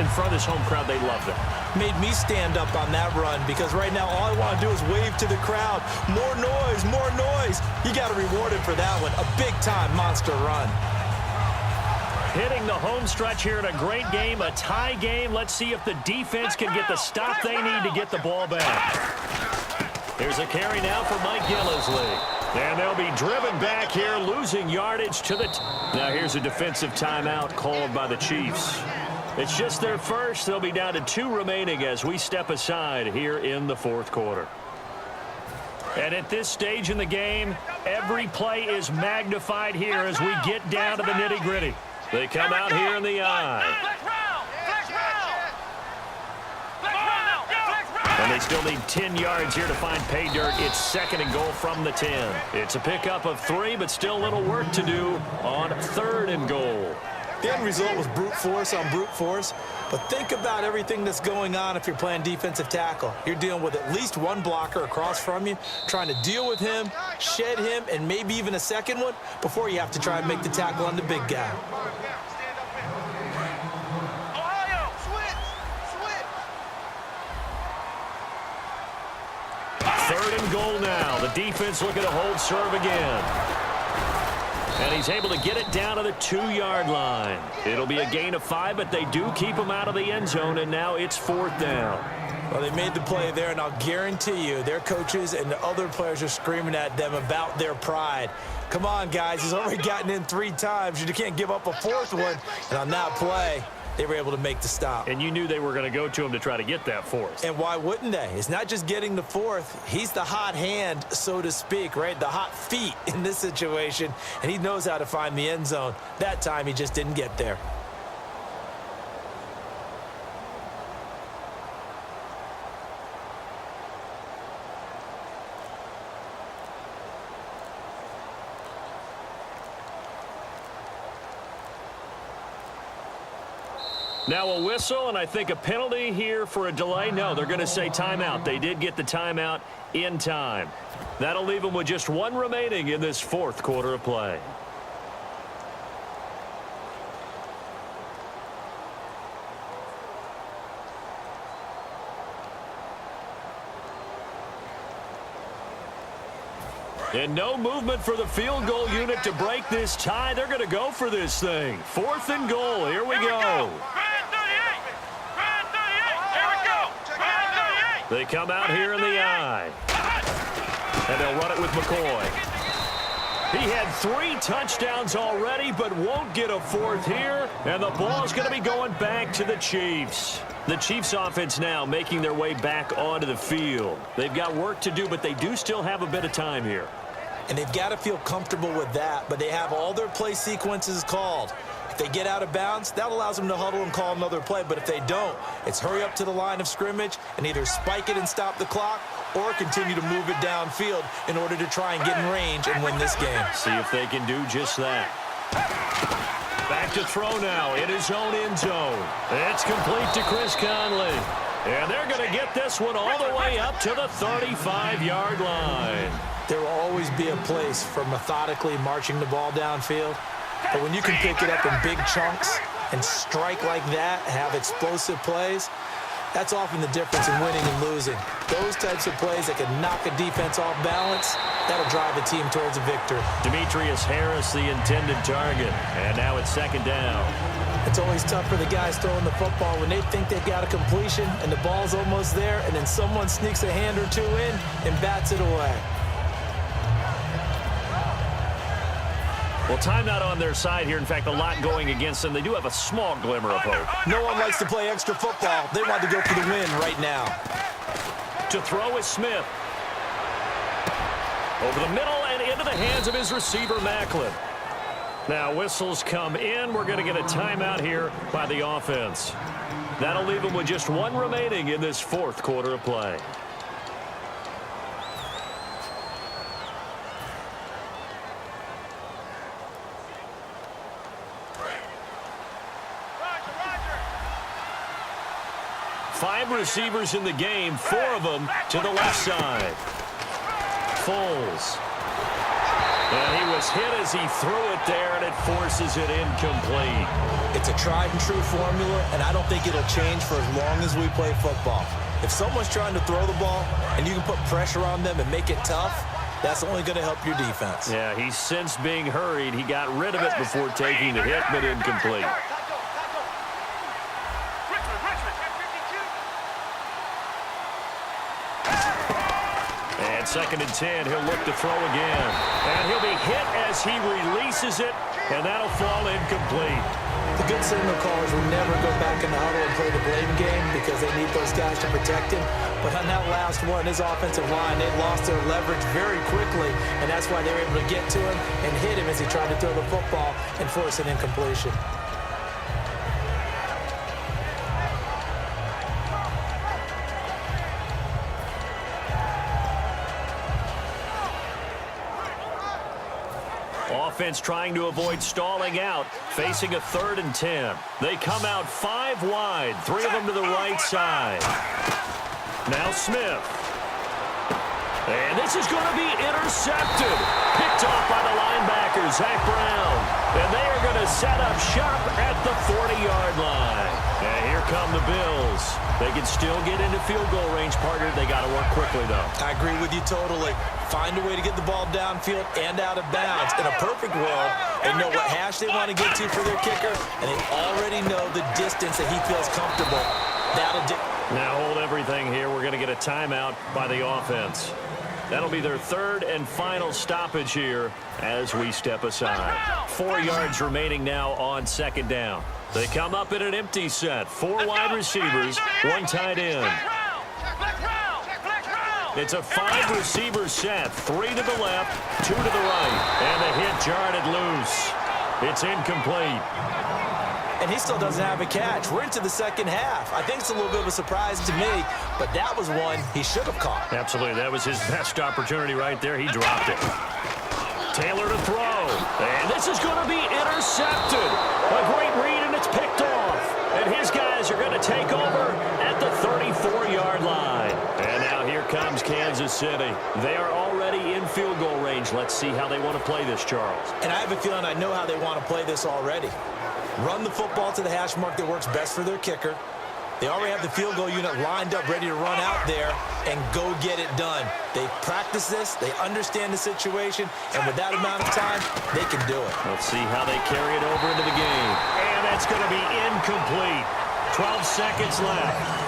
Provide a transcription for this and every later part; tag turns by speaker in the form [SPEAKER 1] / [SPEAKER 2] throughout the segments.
[SPEAKER 1] in front of this home crowd, they love them.
[SPEAKER 2] Made me stand up on that run because right now all I want to do is wave to the crowd. More noise, more noise. You got to reward him for that one. A big-time monster run.
[SPEAKER 1] Hitting the home stretch here in a great game, a tie game. Let's see if the defense can get the stop they need to get the ball back. Here's a carry now for Mike Gillisley. And they'll be driven back here, losing yardage to the... Now here's a defensive timeout called by the Chiefs. It's just their first. They'll be down to 2 remaining as we step aside here in the fourth quarter. And at this stage in the game, every play is magnified here as we get down to the nitty-gritty. They come out here in the eye. And they still need 10 yards here to find pay dirt. It's 2nd and goal from the 10. It's a pickup of 3, but still a little work to do on 3rd and goal.
[SPEAKER 2] The end result was brute force on brute force, but think about everything that's going on if you're playing defensive tackle. You're dealing with at least one blocker across from you, trying to deal with him, shed him, and maybe even a second one before you have to try and make the tackle on the big guy.
[SPEAKER 1] Third and goal now. The defense looking to hold serve again. And he's able to get it down to the 2-yard line. It'll be a gain of 5, but they do keep him out of the end zone, and now it's 4th down.
[SPEAKER 2] Well, they made the play there, and I'll guarantee you their coaches and the other players are screaming at them about their pride. Come on, guys. He's already gotten in 3 times. You can't give up a 4th one. And on that play, they were able to make the stop.
[SPEAKER 1] And you knew they were going to go to him to try to get that 4th.
[SPEAKER 2] And why wouldn't they? It's not just getting the 4th. He's the hot hand, so to speak, right? The hot feet in this situation. And he knows how to find the end zone. That time, he just didn't get there.
[SPEAKER 1] Now a whistle, and I think a penalty here for a delay. No, they're going to say timeout. They did get the timeout in time. That'll leave them with just 1 remaining in this 4th quarter of play. And no movement for the field goal unit to break this tie. They're going to go for this thing. 4th and goal. Here we go. They come out here in the eye. And they'll run it with McCoy. He had 3 touchdowns already, but won't get a 4th here. And the ball's going to be going back to the Chiefs. The Chiefs offense now making their way back onto the field. They've got work to do, but they do still have a bit of time here.
[SPEAKER 2] And they've got to feel comfortable with that, but they have all their play sequences called. If they get out of bounds, that allows them to huddle and call another play. But if they don't, it's hurry up to the line of scrimmage and either spike it and stop the clock or continue to move it downfield in order to try and get in range and win this game.
[SPEAKER 1] See if they can do just that. Back to throw now in his own end zone. It's complete to Chris Conley. And they're going to get this one all the way up to the 35-yard line.
[SPEAKER 2] There will always be a place for methodically marching the ball downfield. But when you can pick it up in big chunks and strike like that, have explosive plays, that's often the difference in winning and losing. Those types of plays that can knock a defense off balance, that'll drive a team towards a victory.
[SPEAKER 1] Demetrius Harris, the intended target. And now it's 2nd down.
[SPEAKER 2] It's always tough for the guys throwing the football when they think they've got a completion and the ball's almost there, and then someone sneaks a hand or 2 in and bats it away.
[SPEAKER 1] Well, timeout on their side here. In fact, a lot going against them. They do have a small glimmer of hope.
[SPEAKER 2] No one likes to play extra football. They want to go for the win right now.
[SPEAKER 1] To throw is Smith. Over the middle and into the hands of his receiver, Macklin. Now, whistles come in. We're going to get a timeout here by the offense. That'll leave them with just 1 remaining in this 4th quarter of play. Five receivers in the game, 4 of them to the left side. Foles. And he was hit as he threw it there, and it forces it incomplete.
[SPEAKER 2] It's a tried-and-true formula, and I don't think it'll change for as long as we play football. If someone's trying to throw the ball and you can put pressure on them and make it tough, that's only going to help your defense.
[SPEAKER 1] Yeah, he's since being hurried. He got rid of it before taking the hit, but incomplete. And 2nd and 10, he'll look to throw again. And he'll be hit as he releases it, and that'll fall incomplete.
[SPEAKER 2] The good signal callers will never go back in the huddle and play the blame game because they need those guys to protect him. But on that last one, his offensive line, they lost their leverage very quickly, and that's why they were able to get to him and hit him as he tried to throw the football and force an incompletion.
[SPEAKER 1] Offense trying to avoid stalling out, facing a 3rd and 10. They come out 5 wide, 3 of them to the right side. Now Smith. And this is going to be intercepted. Picked off by the linebacker, Zach Brown. And they are going to set up shop at the 40-yard line. And here come the Bills. They can still get into field goal range, partner. They got to work quickly, though.
[SPEAKER 2] I agree with you totally. Find a way to get the ball downfield and out of bounds. In a perfect world, they know what hash they want to get to for their kicker, and they already know the distance that he feels comfortable. That'll do.
[SPEAKER 1] Now hold everything here. We're going to get a timeout by the offense. That'll be their 3rd and final stoppage here as we step aside. 4 yards remaining now on 2nd down. They come up in an empty set. 4 wide receivers, 1 tight end. It's a 5-receiver set. 3 to the left, 2 to the right. And the hit jarred it loose. It's incomplete.
[SPEAKER 2] And he still doesn't have a catch. We're into the 2nd half. I think it's a little bit of a surprise to me, but that was one he should have caught.
[SPEAKER 1] Absolutely. That was his best opportunity right there. He dropped it. Taylor to throw. And this is going to be intercepted. A great read, and it's picked off. And his guys are going to take over at the 34-yard line. And now here comes Kansas City. They are already in field goal range. Let's see how they want to play this, Charles.
[SPEAKER 2] And I have a feeling I know how they want to play this already. Run the football to the hash mark that works best for their kicker. They already have the field goal unit lined up, ready to run out there and go get it done. They practice this. They understand the situation. And with that amount of time, they can do it.
[SPEAKER 1] Let's see how they carry it over into the game. And that's going to be incomplete. 12 seconds left.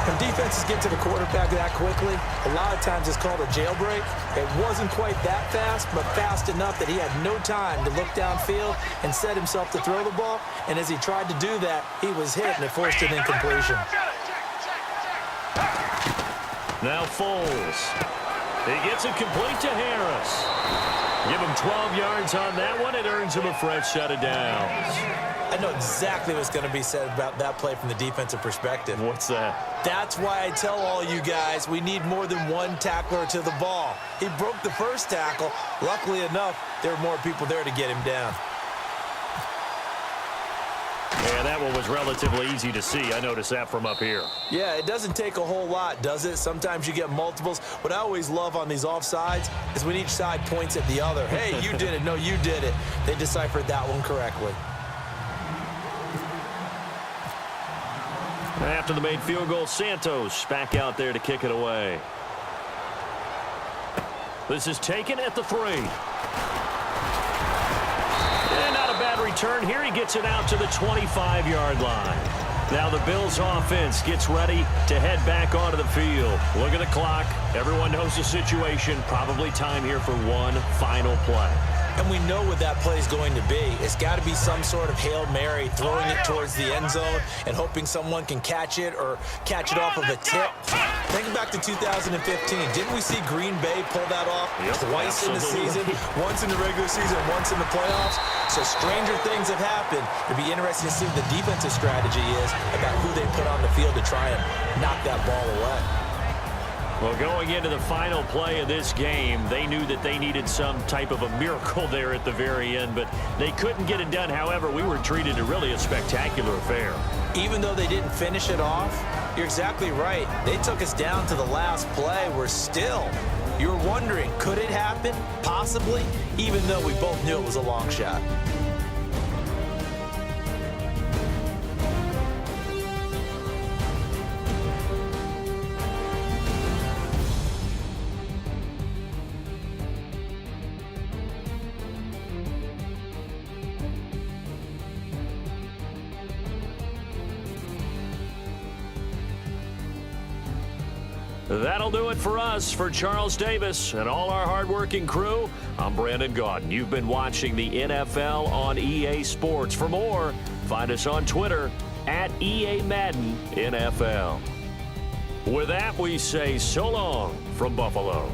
[SPEAKER 2] When defenses get to the quarterback that quickly, a lot of times it's called a jailbreak. It wasn't quite that fast, but fast enough that he had no time to look downfield and set himself to throw the ball. And as he tried to do that, he was hit, and it forced an incompletion.
[SPEAKER 1] Now Foles. He gets it complete to Harris. Give him 12 yards on that one. It earns him a fresh set of downs.
[SPEAKER 2] I know exactly what's going to be said about that play from the defensive perspective.
[SPEAKER 1] What's that?
[SPEAKER 2] That's why I tell all you guys we need more than one tackler to the ball. He broke the first tackle. Luckily enough, there were more people there to get him down.
[SPEAKER 1] Yeah, that one was relatively easy to see. I noticed that from up here.
[SPEAKER 2] Yeah, it doesn't take a whole lot, does it? Sometimes you get multiples. What I always love on these offsides is when each side points at the other. Hey, you did it. No, you did it. They deciphered that one correctly.
[SPEAKER 1] After the made field goal, Santos back out there to kick it away. This is taken at the 3. And not a bad return here. He gets it out to the 25-yard line. Now the Bills offense gets ready to head back onto the field. Look at the clock. Everyone knows the situation. Probably time here for one final play.
[SPEAKER 2] And we know what that play is going to be. It's got to be some sort of Hail Mary, throwing it towards the end zone and hoping someone can catch it or catch it off of a tip. Think back to 2015. Didn't we see Green Bay pull that off twice in the season? Once in the regular season, once in the playoffs. So stranger things have happened. It'll be interesting to see what the defensive strategy is about who they put on the field to try and knock that ball away.
[SPEAKER 1] Well, going into the final play of this game, they knew that they needed some type of a miracle there at the very end, but they couldn't get it done. However, we were treated to really a spectacular affair.
[SPEAKER 2] Even though they didn't finish it off, you're exactly right. They took us down to the last play. We're still You were wondering, could it happen? Possibly, even though we both knew it was a long shot.
[SPEAKER 1] That'll do it for us. For Charles Davis and all our hardworking crew, I'm Brandon Gaudin. You've been watching the NFL on EA Sports. For more, find us on Twitter at EA Madden NFL. With that, we say so long from Buffalo.